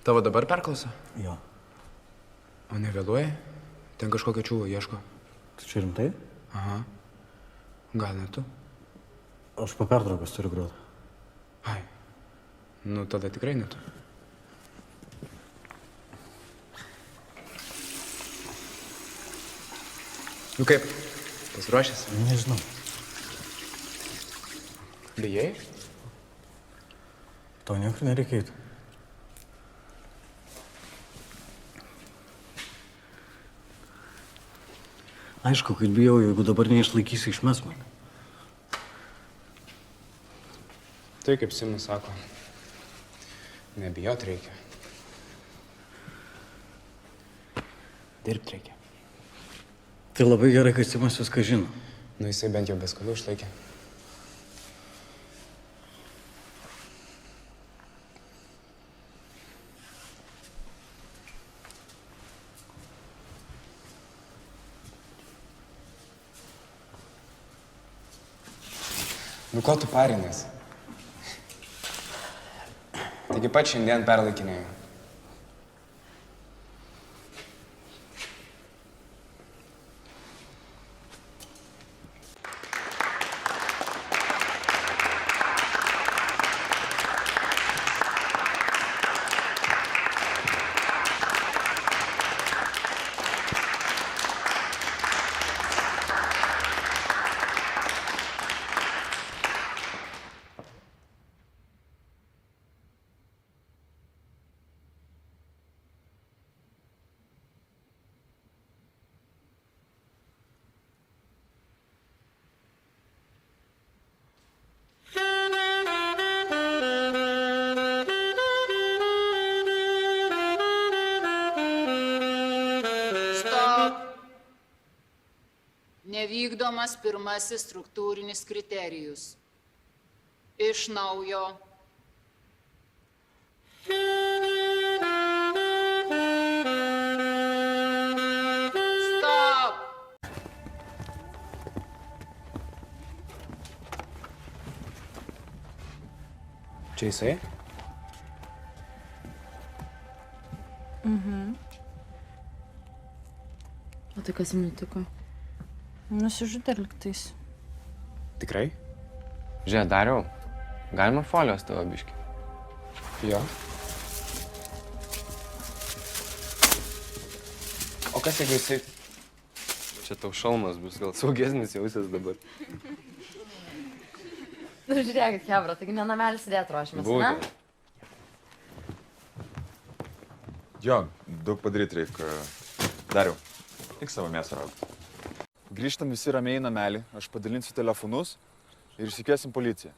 Tavo dabar perklauso? Jo. O nevėluoja? Ten kažkokio čiūvo ieško. Tu čia rimtai? Aha. Gal ne tu? Aš po pertraukos turiu groti. Ai. Nu, tada tikrai ne tu. Nu kaip? Pasiruošęs? Nežinau. Bijai? Tau niekur nereikėtų. Aišku, kad bijau, jeigu dabar neišlaikysi, išmes mane. Tai kaip Simas sako, nebijot reikia. Dirbt reikia. Tai labai gerai, kad Simas viską žino. Nu, jisai bent jau be skolų išlaikė. Nu, ko tu parinės? Taigi pat šiandien perlaikinėjau. Nevykdomas pirmasis struktūrinis kriterijus. Iš naujo. Stop! Čia jisai? O tai kas jam nutiko? Nusižudė liktais. Tikrai? Žiūrėk, Dariau, galima folijos tavo biškį? Jo. O kas jeigu jisai... Čia tau šalmas bus, gal saugesnis jausias dabar. Nu, žiūrėkit, Hebra, taigi ne namelis sėdėt ruošimės, ne? Būtent. Jo, daug padaryt reikia. Dariau, tik savo mėsą rauti. Grįžtam visi ramiai į namelį, aš padalinsiu telefonus ir išsikviesim policiją.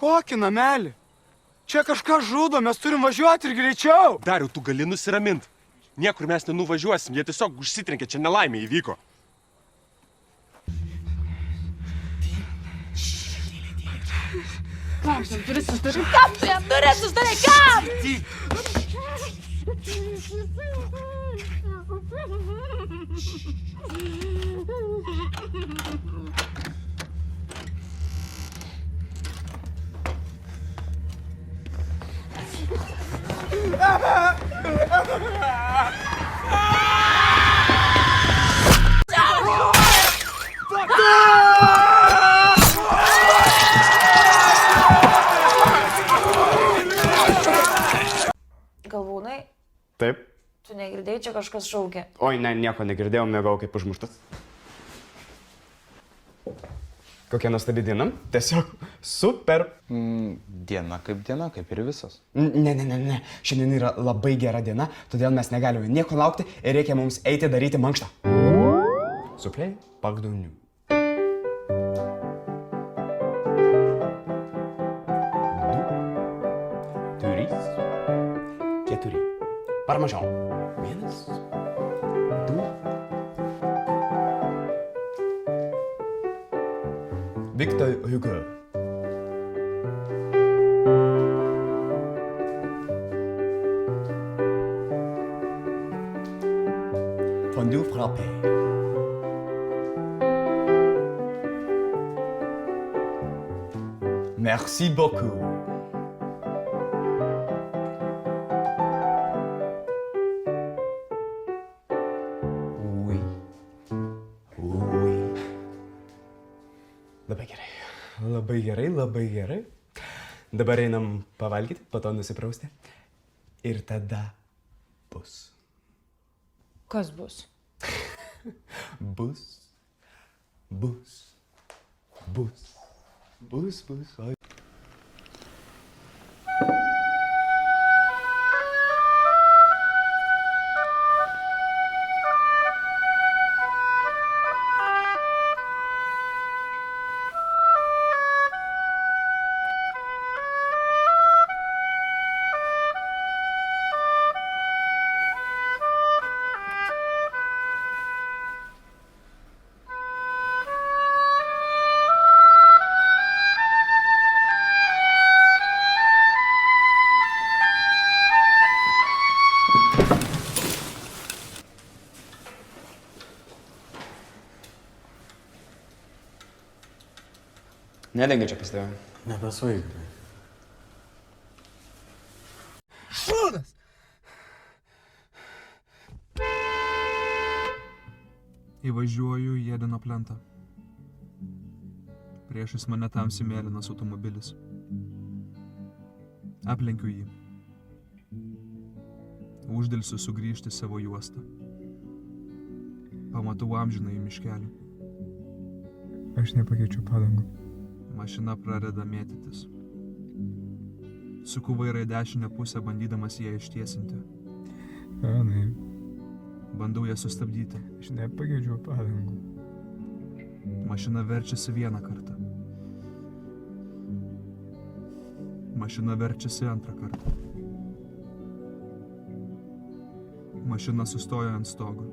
Kokį namelį? Čia kažką žudo, mes turim važiuoti ir greičiau. Dariau, tu gali nusiramint. Niekur mes nenuvažiuosim, jie tiesiog užsitrenkė, čia nelaimė įvyko. Kam tu jam duris uždarai? Kam tu jam duris uždarai? Kam? Galvūnai, Taip. tu negirdėjai, čia kažkas šaukė. Oi, ne, nieko negirdėjau, mėgau kaip užmuštas. Kokia nuostabi diena? Tiesiog super. Diena kaip ir visos. Ne. Šiandien yra labai gera diena, todėl mes negalime nieko laukti ir reikia mums eiti daryti mankštą. Suplei, pagdaunių. 2, 3, 4. Parmažau. 1, 2. Victor Hugo. Fondue frappé. Merci beaucoup. Labai gerai, labai gerai. Dabar einam pavalgyti, po to nusiprausti. Ir tada bus. Kas bus? Bus. Bus. Bus. Bus, bus. Oi. Nedengia čia pas tave. Nebesvaig. Šūdas! Įvažiuoju į Jedino plentą. Priešais mane tamsiai mėlynas automobilis. Aplenkiu jį. Uždelsiu sugrįžti savo juostą. Pamatau amžiną į miškelį. Aš nepakeičiu padangų. Mašina pradeda mėtytis. Suku vairą į dešinę pusę, bandydamas ją ištiesinti. Anai, Bandau ją sustabdyti. aš nepakeičiu padangų. Mašina verčiasi vieną kartą. Mašina verčiasi antrą kartą. Mašina sustojo ant stogo.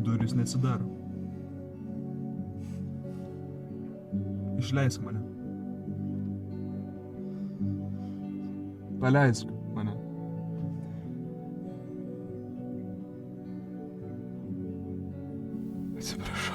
Durys neatsidaro. Išleisk mane. Paleisk mane. Atsiprašau.